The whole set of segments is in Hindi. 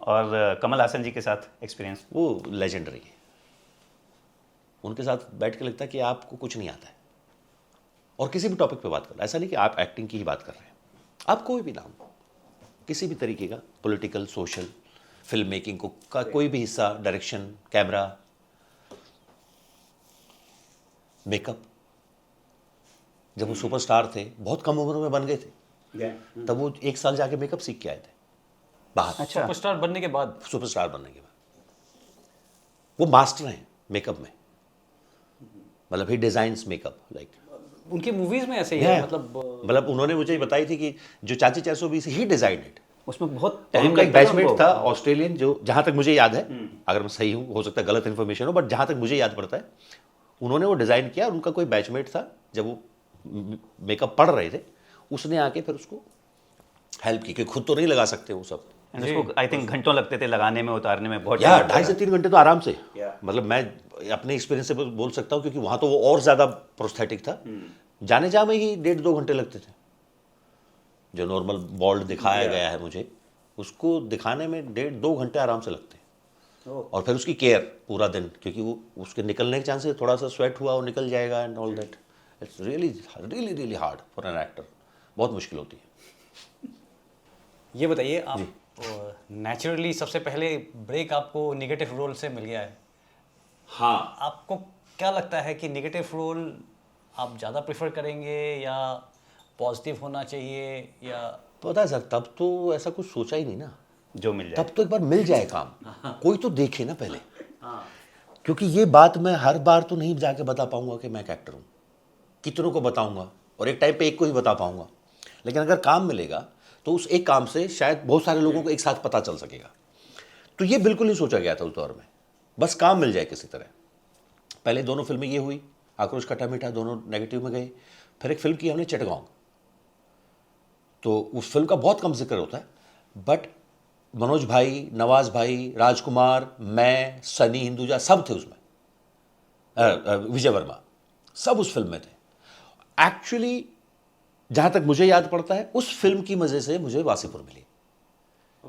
और कमल हासन जी के साथ एक्सपीरियंस? वो लेजेंडरी है। उनके साथ बैठ के लगता है कि आपको कुछ नहीं आता है, और किसी भी टॉपिक पे बात कर रहे हैं। ऐसा नहीं कि आप एक्टिंग की ही बात कर रहे हैं, आप कोई भी नाम, किसी भी तरीके का, पॉलिटिकल, सोशल, फिल्म मेकिंग को का कोई भी हिस्सा, डायरेक्शन, कैमरा, मेकअप। जब वो सुपरस्टार थे, बहुत कम उम्र में बन गए थे, तब वो 1 साल जाके मेकअप सीख के आए थे बाहर। अच्छा। सुपरस्टार बनने के बाद? सुपरस्टार बनने के बाद वो मास्टर हैं मेकअप में, मतलब ही डिजाइन्स मेकअप लाइक। उनकी मूवीज में ऐसे ही है, मतलब उन्होंने मुझे बताई थी कि जो चाची 420 ही डिजाइन इट। उसमें बहुत और टाइम उनका एक लगता है बैचमेट उनको। था ऑस्ट्रेलियन, जो जहां तक मुझे याद है, अगर मैं सही हूं, हो सकता है गलत इन्फॉर्मेशन हो, बट जहां तक मुझे याद पड़ता है उन्होंने वो डिजाइन किया। और उनका कोई बैचमेट था, जब वो मेकअप पढ़ रहे थे, उसने आके फिर उसको हेल्प की, क्योंकि खुद तो नहीं लगा सकते वो सब। And उसको आई थिंक घंटों लगते थे लगाने में, उतारने में, बहुत या time लगता 2.5 से था। 3 घंटे तो आराम से। Yeah. मतलब मैं अपने एक्सपीरियंस से बोल सकता हूँ, क्योंकि वहां तो वो और ज्यादा प्रोस्थेटिक था। जाने जा में ही 1.5-2 घंटे लगते थे। जो नॉर्मल बॉल्ड दिखाया गया है मुझे, उसको दिखाने में 1.5-2 घंटे आराम से लगते हैं। और फिर उसकी केयर पूरा दिन, क्योंकि वो उसके निकलने के चांस है, थोड़ा सा स्वेट हुआ वो निकल जाएगा and all that. It's really really really hard for an actor. बहुत मुश्किल होती है। ये बताइए, आप नेचुरली सबसे पहले ब्रेक आपको नेगेटिव रोल से मिल गया है। हाँ, आपको क्या लगता है कि नेगेटिव रोल आप ज़्यादा प्रेफर करेंगे या पॉजिटिव होना चाहिए, या पता है सर, तब तो ऐसा कुछ सोचा ही नहीं ना। जो मिल जाए। तब तो एक बार मिल जाए काम, कोई तो देखे ना पहले। क्योंकि ये बात मैं हर बार तो नहीं जाके बता पाऊंगा कि मैं एक एक्टर हूँ, कितनों को बताऊंगा, और एक टाइम पे एक को ही बता पाऊंगा। लेकिन अगर काम मिलेगा तो उस एक काम से शायद बहुत सारे लोगों को एक साथ पता चल सकेगा। तो ये बिल्कुल नहीं सोचा गया था उस दौर में, बस काम मिल जाए किसी तरह। पहले दोनों फिल्में ये हुई, आक्रोश खट्टा मीठा, दोनों नेगेटिव में गए। फिर एक फिल्म की हमने चिटगांव, तो उस फिल्म का बहुत कम जिक्र होता है, बट मनोज भाई, नवाज भाई, राजकुमार, मैं, सनी हिंदुजा सब थे उसमें, विजय वर्मा, सब उस फिल्म में थे। एक्चुअली जहां तक मुझे याद पड़ता है, उस फिल्म की वजह से मुझे वासीपुर मिली।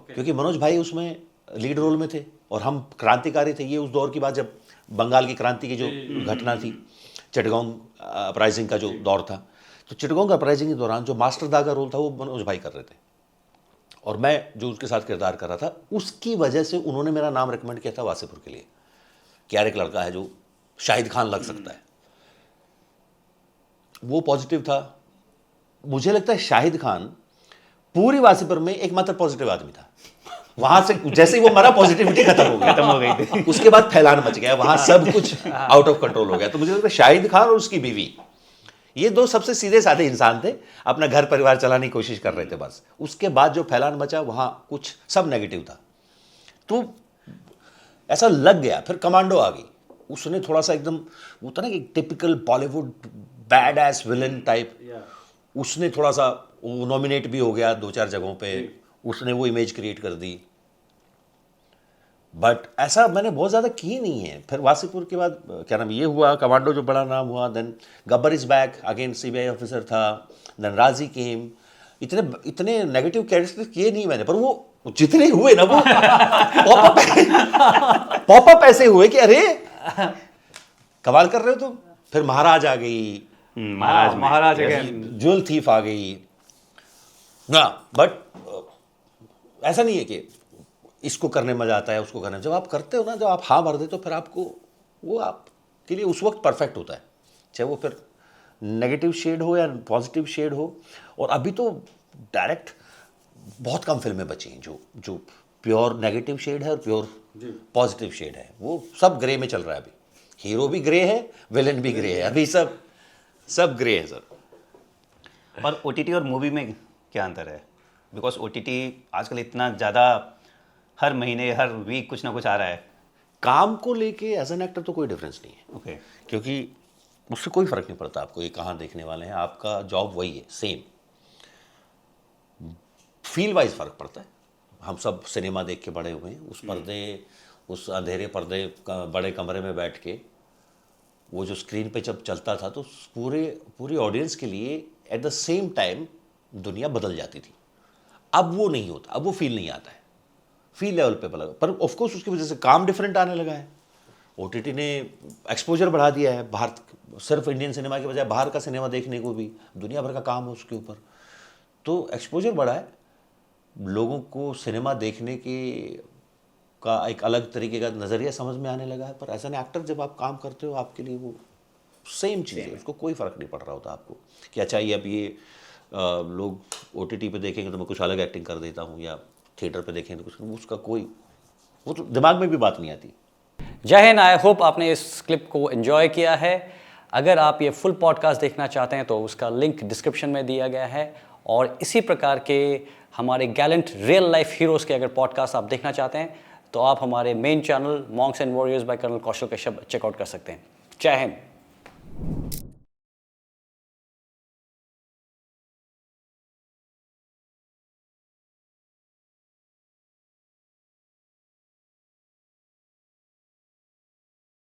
क्योंकि मनोज भाई उसमें लीड रोल में थे और हम क्रांतिकारी थे। ये उस दौर की बात जब बंगाल की क्रांति की जो घटना थी, चिटगांव अपराइजिंग का जो दौर था, तो चिटगांव अपराइजिंग के दौरान जो मास्टर दा का रोल था वो मनोज भाई कर रहे थे, और मैं जो उसके साथ किरदार कर रहा था, उसकी वजह से उन्होंने मेरा नाम रिकमेंड किया था वासीपुर के लिए कि यार एक लड़का है जो शाहिद खान लग सकता है। वो पॉजिटिव था। मुझे लगता है शाहिद खान पूरी वासीपुर में एकमात्र पॉजिटिव आदमी था। वहां से जैसे ही वो मरा, पॉजिटिविटी खत्म हो गई थी। उसके बाद फैलान मच गया, वहां सब कुछ आउट ऑफ कंट्रोल हो गया। तो मुझे लगता है शाहिद खान और उसकी बीवी, ये दो सबसे सीधे साधे इंसान थे, अपना घर परिवार चलाने की कोशिश कर रहे थे बस। उसके बाद जो फैलान मचा, वहां कुछ सब नेगेटिव था। तो ऐसा लग गया। फिर कमांडो आ गई, उसने थोड़ा सा एकदम वो था ना कि typical Bollywood bad S villain type, उसने थोड़ा सा वो नॉमिनेट भी हो गया 2-4 जगहों पे, उसने वो इमेज क्रिएट कर दी। बट ऐसा मैंने बहुत ज़्यादा की नहीं है। फिर वासीपुर के बाद क्या नाम, ये हुआ कमांडो जो बड़ा नाम हुआ, then Gabbar is back again, CBI officer था, देन राजी केम। इतने नेगेटिव कैरेक्टर्स किए नहीं मैंने, पर वो जितने हुए ना वो पॉपअप ऐसे हुए कि अरे कमाल कर रहे हो तुम। फिर महाराज आ गई, महाराज ज्वेल थीफ आ गई ना। बट ऐसा नहीं है कि इसको करने में मजा आता है, उसको करने में। जब आप करते हो ना, जब आप हाँ भर देते हो, फिर आपको वो आपके लिए उस वक्त परफेक्ट होता है, चाहे वो फिर नेगेटिव शेड हो या पॉजिटिव शेड हो। और अभी तो डायरेक्ट बहुत कम फिल्में बची हैं जो प्योर नेगेटिव शेड है और प्योर पॉजिटिव शेड है। वो सब ग्रे में चल रहा है अभी। हीरो भी ग्रे है, विलन भी ग्रे है, अभी सब ग्रे है सर। और ओटीटी और मूवी में क्या अंतर है? बिकॉज ओटीटी आजकल इतना ज़्यादा हर महीने हर वीक कुछ ना कुछ आ रहा है। काम को लेके एज एन एक्टर तो कोई डिफरेंस नहीं है। ओके। क्योंकि उससे कोई फर्क नहीं पड़ता आपको ये कहाँ देखने वाले हैं, आपका जॉब वही है, सेम। फील वाइज फ़र्क पड़ता है। हम सब सिनेमा देख के बड़े हुए हैं, उस अंधेरे पर्दे बड़े कमरे में बैठ के वो जो स्क्रीन पे जब चलता था, तो पूरी ऑडियंस के लिए एट द सेम टाइम दुनिया बदल जाती थी। अब वो नहीं होता, अब वो फील नहीं आता है। फील लेवल पे लगा, पर ऑफ कोर्स उसकी वजह से काम डिफरेंट आने लगा है। ओटीटी ने एक्सपोजर बढ़ा दिया है, बाहर सिर्फ इंडियन सिनेमा के बजाय बाहर का सिनेमा देखने को भी दुनिया भर का काम है उसके ऊपर, तो एक्सपोजर बढ़ा है, लोगों को सिनेमा देखने के का एक अलग तरीके का नज़रिया समझ में आने लगा है। पर एज एन एक्टर जब आप काम करते हो आपके लिए वो सेम चीज़ है, उसको कोई फ़र्क नहीं पड़ रहा होता आपको कि अच्छा ये अब ये लोग ओटीटी पे देखेंगे तो मैं कुछ अलग एक्टिंग कर देता हूँ, या थिएटर पे देखेंगे तो कुछ, उसका कोई वो तो दिमाग में भी बात नहीं आती। जय हिंद, आई होप आपने इस क्लिप को एंजॉय किया है। अगर आप ये फुल पॉडकास्ट देखना चाहते हैं तो उसका लिंक डिस्क्रिप्शन में दिया गया है, और इसी प्रकार के हमारे गैलेंट रियल लाइफ हीरोज़ के अगर पॉडकास्ट आप देखना चाहते हैं तो आप हमारे main channel monks and warriors by colonel Kaushal Kashyap check out कर सकते हैं। जय हिंद।